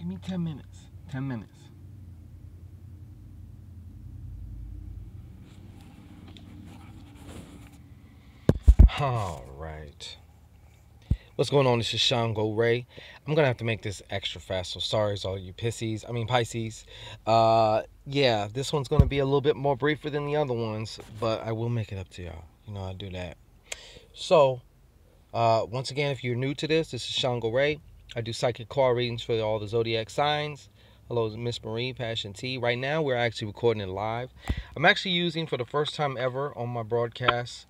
Give me 10 minutes. 10 minutes. All right. What's going on? This is ShanGO Ray. I'm going to have to make this extra fast, so sorry all you Pisces. Yeah, this one's going to be a little bit more briefer than the other ones, but I will make it up to y'all. You know I do that. So, once again, if you're new to this is ShanGO Ray. I do psychic card readings for all the zodiac signs. Hello, Miss Marie, Passion T. Right now, we're actually recording it live. I'm actually using, for the first time ever on my broadcast,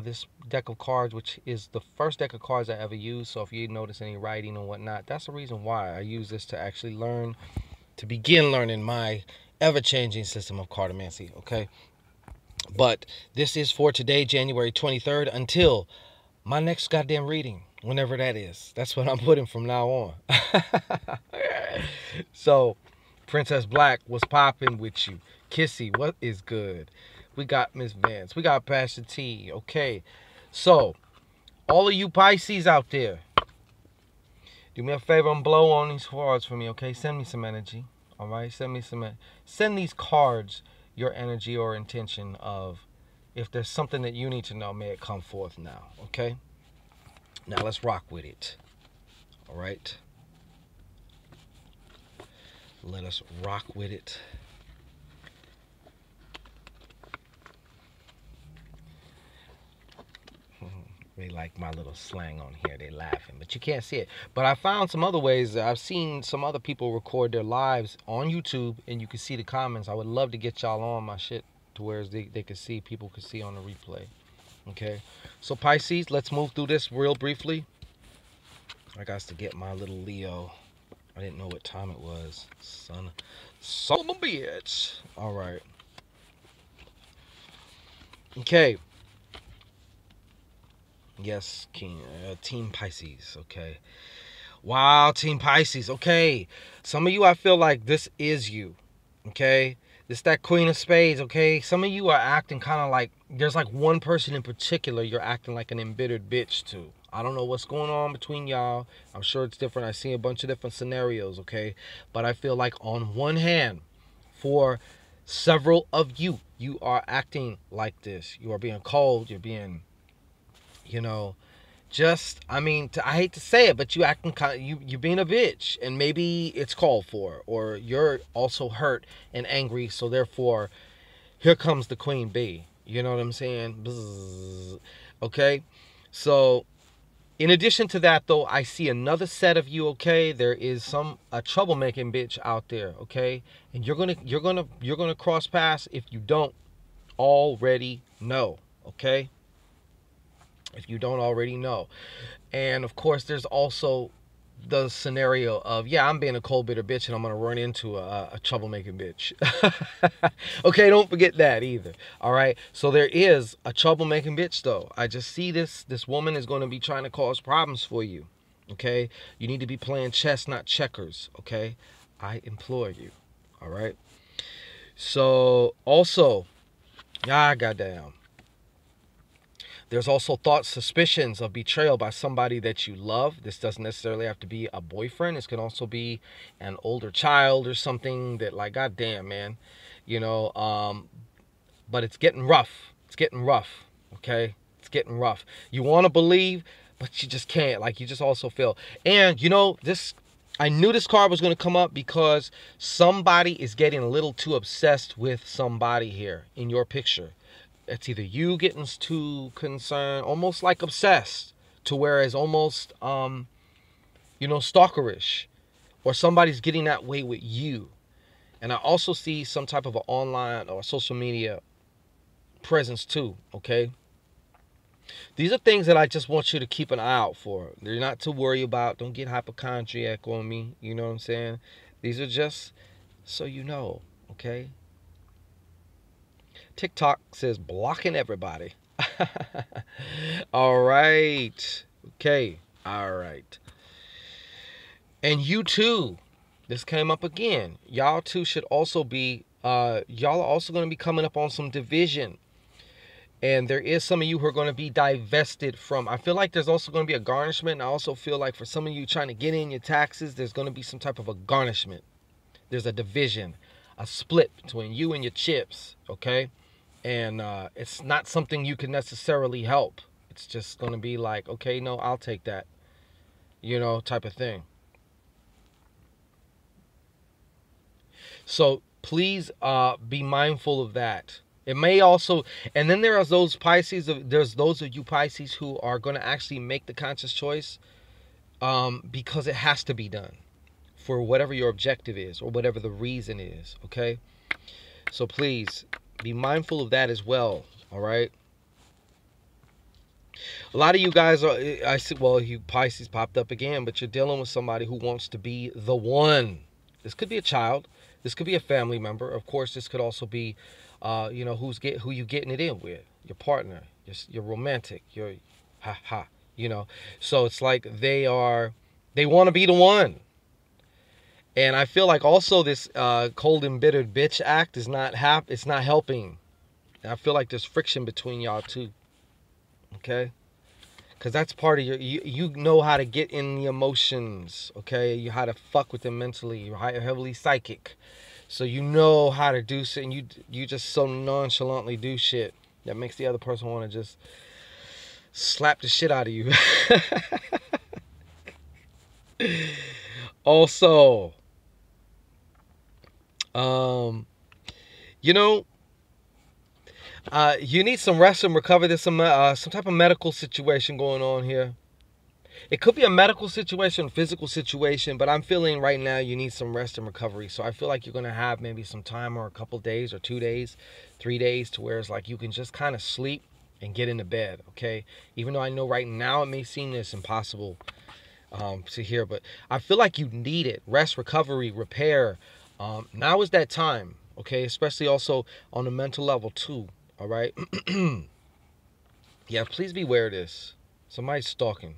this deck of cards, which is the first deck of cards I ever used. So if you notice any writing and whatnot, that's the reason why I use this, to actually learn, to begin learning my ever-changing system of cartomancy, okay? But this is for today, January 23rd, until my next goddamn reading, whenever that is. That's what I'm putting from now on. So, Princess Black, what's popping with you? Kissy, what is good? We got Miss Vance. We got Pastor T. Okay. So, all of you Pisces out there, do me a favor and blow on these cards for me, okay? Send me some energy. All right? Send these cards your energy or intention of, if there's something that you need to know, may it come forth now, okay? Now let's rock with it. All right? Let us rock with it. They like my little slang on here. They laughing, but you can't see it. But I found some other ways. I've seen some other people record their lives on YouTube, and you can see the comments. I would love to get y'all on my shit to where they could see, people could see on the replay. Okay, so Pisces, let's move through this real briefly. I got to get my little Leo. I didn't know what time it was. Son of a bitch. All right. Okay. Yes, King, Team Pisces, okay. Wow, Team Pisces, okay. Some of you, I feel like this is you, okay. This that Queen of Spades, okay. Some of you are acting kind of like, there's like one person in particular you're acting like an embittered bitch to. I don't know what's going on between y'all. I'm sure it's different. I see a bunch of different scenarios, okay. But I feel like on one hand, for several of you, you are acting like this. You are being cold, you're being, you know, just, I mean, I hate to say it, but you acting kind of, you're being a bitch, and maybe it's called for, or you're also hurt and angry, so therefore, here comes the queen bee. You know what I'm saying? Bzzz. Okay, so in addition to that, though, I see another set of you. Okay, there is a troublemaking bitch out there. Okay, and you're gonna cross paths if you don't already know. Okay. If you don't already know. And of course, there's also the scenario of, yeah, I'm being a cold bitter bitch and I'm gonna run into a troublemaking bitch. Okay, don't forget that either. All right, so there is a troublemaking bitch, though. I just see this woman is going to be trying to cause problems for you. Okay, you need to be playing chess, not checkers. Okay, I implore you. All right, so also, goddamn, there's also thoughts, suspicions of betrayal by somebody that you love. This doesn't necessarily have to be a boyfriend. This can also be an older child or something that, like, goddamn, man, you know. But it's getting rough. It's getting rough. Okay, it's getting rough. You want to believe, but you just can't. Like, you just also feel. And you know, this, I knew this card was going to come up because somebody is getting a little too obsessed with somebody here in your picture. It's either you getting too concerned, almost like obsessed, to where it's almost, you know, stalkerish, or somebody's getting that way with you. And I also see some type of an online or social media presence too, okay? These are things that I just want you to keep an eye out for. They're not to worry about. Don't get hypochondriac on me, you know what I'm saying? These are just so you know, okay? TikTok says blocking everybody. All right. Okay. All right. And you too. This came up again. Y'all too should also be, y'all are also going to be coming up on some division. And there is some of you who are going to be divested from. I feel like there's also going to be a garnishment. And I also feel like for some of you trying to get in your taxes, there's going to be some type of a garnishment. There's a division, a split between you and your chips, okay? And it's not something you can necessarily help. It's just going to be like, okay, no, I'll take that, you know, type of thing. So please be mindful of that. It may also, and then there are those Pisces, there's those of you Pisces who are going to actually make the conscious choice because it has to be done for whatever your objective is or whatever the reason is, okay? So please be mindful of that as well, all right? A lot of you guys are, I see, well, you Pisces popped up again, but you're dealing with somebody who wants to be the one. This could be a child. This could be a family member. Of course, this could also be, you know, who you getting it in with, your partner, your romantic, your you know. So it's like they want to be the one. And I feel like also this cold embittered bitch act is it's not helping. And I feel like there's friction between y'all too. Okay? Because that's part of you know how to get in the emotions, okay? You how to fuck with them mentally. You're heavily psychic. So you know how to do shit, and you just so nonchalantly do shit that makes the other person want to just slap the shit out of you. Also, you know, you need some rest and recovery. There's some type of medical situation going on here. It could be a medical situation, physical situation, but I'm feeling right now you need some rest and recovery. So I feel like you're going to have maybe some time or a couple days or 2 days, 3 days to where it's like you can just kind of sleep and get into bed, okay? Even though I know right now it may seem this impossible to hear, but I feel like you need it. Rest, recovery, repair. Now is that time, okay? Especially also on the mental level too, all right? Yeah, please beware of this. Somebody's stalking.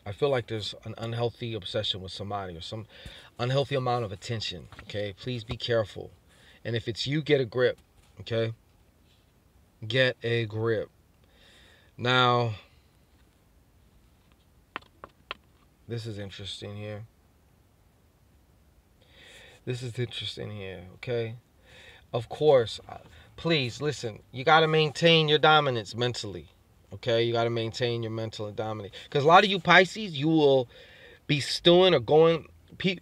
I feel like there's an unhealthy obsession with somebody or some unhealthy amount of attention, okay? Please be careful. And if it's you, get a grip, okay? Get a grip. Now, this is interesting here. This is interesting here, okay? Of course, please, listen, you got to maintain your dominance mentally. Okay, you got to maintain your mental dominance. Because a lot of you Pisces, you will be stewing or going,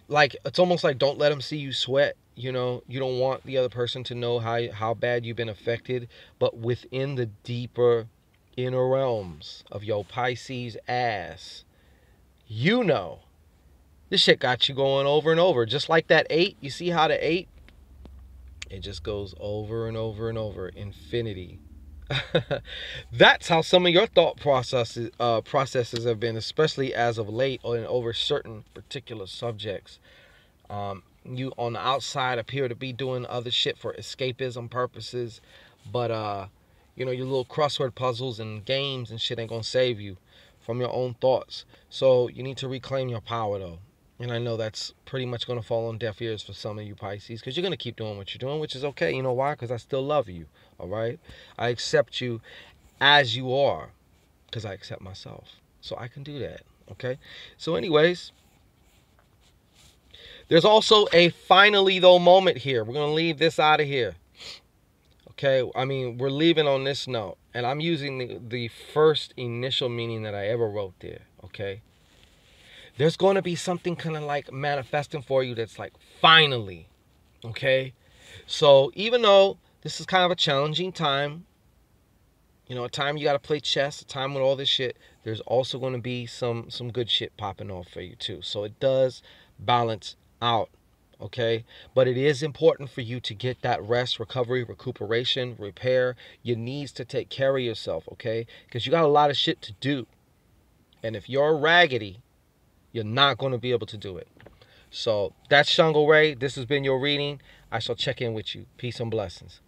like, it's almost like don't let them see you sweat. You know, you don't want the other person to know how bad you've been affected. But within the deeper inner realms of your Pisces ass, you know, this shit got you going over and over. Just like that 8, you see how the 8, it just goes over and over and over, infinity. That's how some of your thought processes have been, especially as of late and over certain particular subjects. You on the outside appear to be doing other shit for escapism purposes, but you know, your little crossword puzzles and games and shit ain't gonna save you from your own thoughts. So you need to reclaim your power though. And I know that's pretty much going to fall on deaf ears for some of you Pisces, because you're going to keep doing what you're doing, which is okay. You know why? Because I still love you, all right? I accept you as you are, because I accept myself. So I can do that, okay? So anyways, there's also a finally, though, moment here. We're going to leave this out of here, okay? I mean, we're leaving on this note, and I'm using the first initial meaning that I ever wrote there, okay? There's going to be something kind of like manifesting for you that's like, finally, okay? So even though this is kind of a challenging time, you know, a time you got to play chess, a time with all this shit, there's also going to be some good shit popping off for you too. So it does balance out, okay? But it is important for you to get that rest, recovery, recuperation, repair. You need to take care of yourself, okay? Because you got a lot of shit to do. And if you're raggedy, you're not going to be able to do it. So that's ShanGO Ray. This has been your reading. I shall check in with you. Peace and blessings.